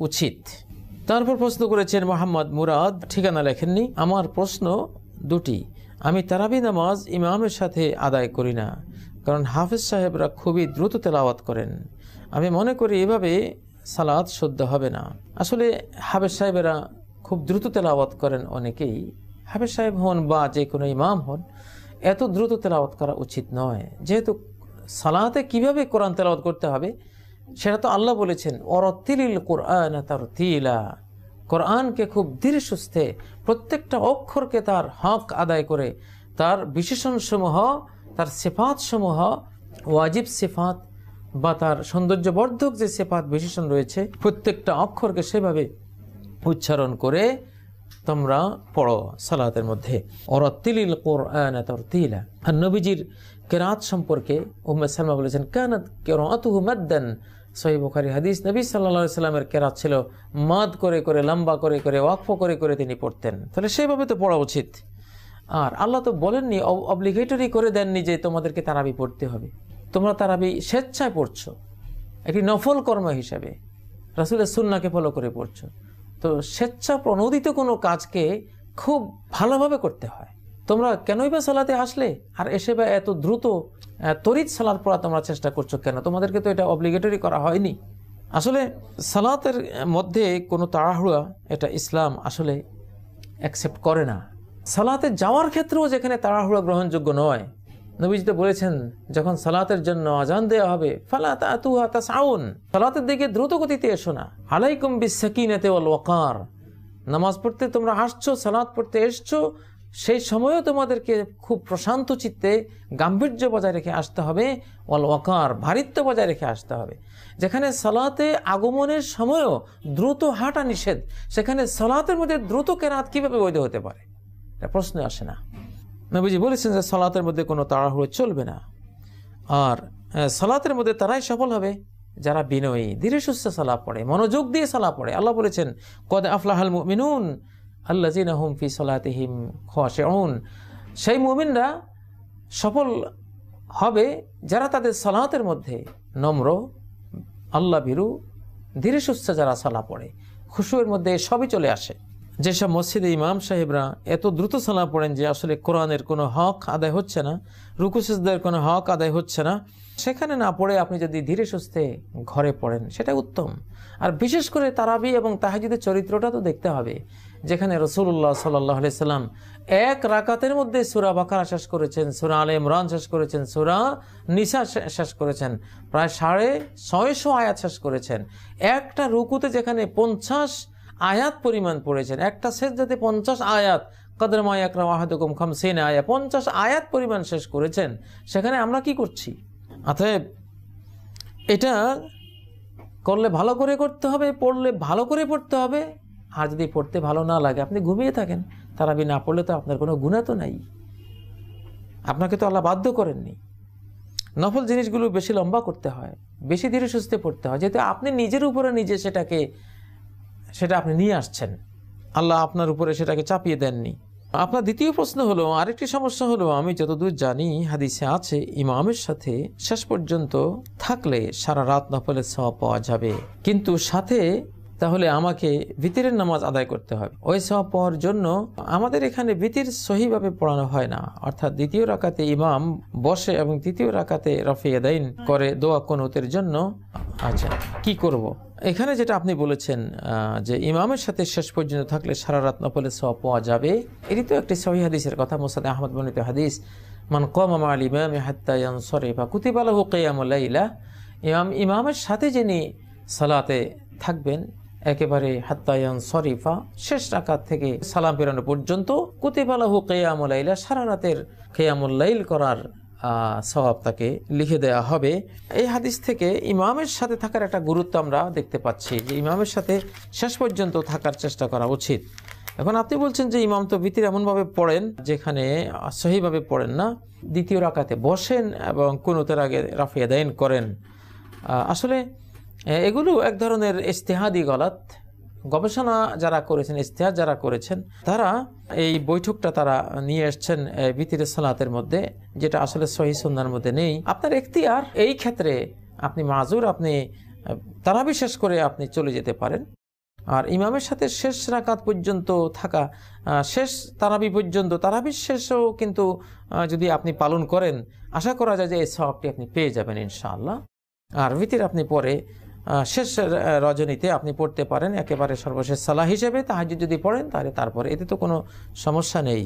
উচিত। তারপর প্রশ্ন করেছেন মোহাম্মদ মুরাদ, ঠিকানা লেখেননি। আমার প্রশ্ন দুটি। আমি তারাবি নামাজ ইমামের সাথে আদায় করি না, কারণ হাফেজ সাহেবরা খুবই দ্রুত তেলাওয়াত করেন। আমি মনে করি এভাবে সালাত শুদ্ধ হবে না। আসলে হাফেজ সাহেবেরা খুব দ্রুত তেলাওয়াত করেন অনেকেই, হাফেজ সাহেব হন বা যে কোনো ইমাম হন, এত দ্রুত তেলাওয়াত করা উচিত নয়। যেহেতু সালাতে কিভাবে কোরআন তেলাওয়াত করতে হবে সেটা তো আল্লাহ বলেছেন, ওয়ারাত্তিলিল কুরআন তারতিলা। কোরআনকে খুব ধীরে সুস্থে প্রত্যেকটা অক্ষরকে তার হক আদায় করে, তার বিশেষণসমূহ, তার সিফাতসমূহ, ওয়াজিব সিফাত বা তার সৌন্দর্যবর্ধক যে সিফাত বিশেষণ রয়েছে, প্রত্যেকটা অক্ষরকে সেভাবে উচ্চারণ করে তোমরা পড়ো সালাতের মধ্যে। ওয়ারাত্তিলিল কুরআন তারতিলা। আর নবীজির কেরাত সম্পর্কে উম্মে সালমা বলেছেন, কানাত কিরাআতুহু মাদ্দান। সহিহ বুখারী হাদিস, নবী সাল্লাল্লাহু আলাইহি সাল্লামের কেরাত ছিল মাদ করে করে, লম্বা করে করে, ওয়াকফ করে করে তিনি পড়তেন। তাহলে সেভাবে তো পড়া উচিত। আর আল্লাহ তো বলেননি, অব্লিগেটরি করে দেননি যে তোমাদেরকে তারাবি পড়তে হবে। তোমরা তারাবি স্বেচ্ছায় পড়ছো, একটি নফল কর্ম হিসাবে রাসূলের সুন্নাহকে ফলো করে পড়ছো। তো স্বেচ্ছা প্রণোদিত কোনো কাজকে খুব ভালোভাবে করতে হয়। তোমরা কেনই বা সালাতে আসলে আর এসে বা এত দ্রুত তড়িৎ সালাত পড়া তোমরা চেষ্টা করছো কেন? তোমাদেরকে তো এটা অব্লিগেটরি করা হয়নি। আসলে সালাতের মধ্যে কোনো তাড়াহুড়া এটা ইসলাম আসলে অ্যাকসেপ্ট করে না। সালাতে যাওয়ার ক্ষেত্রেও যেখানে তাড়াহুড়া গ্রহণযোগ্য নয়, নবীজি তো বলেছেন যখন সালাতের জন্য আজান দেওয়া হবে, ফালা তাতুহা তাসাউন, সালাতের দিকে দ্রুত গতিতে এসো না। আলাইকুম বিসসাকিনাতি ওয়াল ওয়াকার, নামাজ পড়তে তোমরা আসছো, সালাত পড়তে এসছো, সেই সময়ও তোমাদেরকে খুব প্রশান্ত চিত্তে গাম্ভীর্য বজায় রেখে আসতে হবে। ওয়াল ওয়াকার, ভারিত্ব বজায় রেখে আসতে হবে। যেখানে সালাতে আগমনের সময়ও দ্রুত হাঁটা নিষেধ, সেখানে সালাতের মধ্যে দ্রুত কেরাত কিভাবে বৈধ হতে পারে? এটা প্রশ্ন আসে না। নবীজি বলেছেন যে সালাতের মধ্যে কোনো তাড়াহুড়ো চলবে না। আর সালাতের মধ্যে তারাই সফল হবে যারা বিনয়ী, ধীরে সুস্থে সালাত পড়ে, মনোযোগ দিয়ে সালাত পড়ে। আল্লাহ বলেছেন, কদ আফলাহাল মুমিনুন আল্লাযিনা হুম ফি সালাতিহিম খাশিউন। সেই মুমিনরা সফল হবে যারা তাদের সালাতের মধ্যে নম্র, আল্লাহ ভীরু, ধীরে সুস্থে যারা সালাত পড়ে, খুশুয়ের মধ্যে সবই চলে আসে। যেসব মসজিদে ইমাম সাহেবরা এত দ্রুত সালাত পড়েন যে আসলে কোরআনের কোনো হক আদায় হচ্ছে না, রুকু সিজদার কোনো হক আদায় হচ্ছে না, সেখানে না পড়ে আপনি যদি ধীরে সুস্থে ঘরে পড়েন সেটা উত্তম। আর বিশেষ করে তারাবি এবং তাহাজ্জুদের চরিত্রটা তো দেখতে হবে, যেখানে রাসূলুল্লাহ সাল্লাল্লাহু আলাইহি সাল্লাম এক রাকাতের মধ্যে সূরা বাকারা শেষ করেছেন, সূরা আলে ইমরান শেষ করেছেন, সূরা নিসা শেষ করেছেন, প্রায় 650 আয়াত শেষ করেছেন। একটা রুকুতে যেখানে 50 আয়াত পরিমাণ পড়েছেন, একটা সেজদাতে 50 আয়াত, কদর মা ইয়াকরা আহাদুকুম 50 আয়াত, 50 আয়াত পরিমাণ শেষ করেছেন। সেখানে আমরা কি করছি? অতএব এটা করলে ভালো করে করতে হবে, পড়লে ভালো করে পড়তে হবে। আর যদি পড়তে ভালো না লাগে, আপনি ঘুমিয়ে থাকেন, তারাবি না পড়লে তো আপনার কোনো গুনাহ তো নাই, আপনাকে তো আল্লাহ বাধ্য করেননি। নফল জিনিসগুলো বেশি লম্বা করতে হয়, বেশি ধীরে সুস্থে পড়তে হয়, যেহেতু আপনি নিজের উপরে নিজে সেটা আপনি নিয়ে আসছেন, আল্লাহ আপনার উপরে সেটাকে চাপিয়ে দেননি। আপনার দ্বিতীয় প্রশ্ন হলো, আরেকটি সমস্যা হলো, আমি যতদূর জানি হাদিসে আছে ইমামের সাথে শেষ পর্যন্ত থাকলে সারা রাত নফলের সওয়াব পাওয়া যাবে, কিন্তু সাথে তাহলে আমাকে ভিতরের নামাজ আদায় করতে হবে। ওই সওয়াব পাওয়ার জন্য আমাদের এখানে ভিতর সহিভাবে পড়ানো হয় না, অর্থাৎ দ্বিতীয় রাকাতে ইমাম বসে এবং তৃতীয় রাকাতে রফে ইয়াদাইন করে দোয়া কুনুতের জন্য। আচ্ছা, কি করব? এখানে যেটা আপনি বলেছেন যে ইমামের সাথে শেষ পর্যন্ত থাকলে সারা রাত নফলের সওয়াব পাওয়া যাবে, এটি তো একটি সহিহ হাদিসের কথা, মুসনাদ আহমদ বর্ণিত হাদিস, মান কামা মা'আল ইমামি হাত্তা ইয়ানসারিফা কুতিবা লাহু কিয়ামুল লাইলা। ইমামের সাথে যিনি সালাতে থাকবেন একেবারে হাত্তা ইয়ানসারিফা, শেষ রাকাত থেকে সালাম ফেরানো পর্যন্ত, কুতিবা লাহু কিয়ামুল লাইলা, সারা রাতের কিয়ামুল লাইল করার সওয়াব তাকে লিখে দেওয়া হবে। এই হাদিস থেকে ইমামের সাথে থাকার একটা গুরুত্ব আমরা দেখতে পাচ্ছি, যে ইমামের সাথে শেষ পর্যন্ত থাকার চেষ্টা করা উচিত। এখন আপনি বলছেন যে ইমাম তো ভিতরে এমনভাবে পড়েন যেখানে সহিভাবে পড়েন না, দ্বিতীয় রাকাতে বসেন এবং কুনুতের আগে রাফে ইয়াদাইন করেন। আসলে এগুলো এক ধরনের ইজতিহাদি গলাত। গবেষণা যারা করেছেন, ইজতিহাদ যারা করেছেন, তারা এই বৈঠকটা তারা নিয়ে এসছেন ভিতরের সালাতের মধ্যে, যেটা আসলে সহিহ সুন্নাহর মধ্যে নেই। আপনার এখতিয়ার, এই ক্ষেত্রে আপনি মাজুর, আপনি তারাবি শেষ করে আপনি চলে যেতে পারেন। আর ইমামের সাথে শেষ রাকাত পর্যন্ত থাকা, শেষ তারাবি পর্যন্ত, তারাবির শেষও কিন্তু যদি আপনি পালন করেন, আশা করা যায় যে এই সওয়াবটি আপনি পেয়ে যাবেন ইনশাআল্লাহ। আর ভিতর আপনি পরে শেষ রজনীতে আপনি পড়তে পারেন একেবারে সর্বশেষ সালাহ হিসেবে। তাহাজ্জুদ যদি পড়েন তাহলে তারপরে, এতে তো কোনো সমস্যা নেই।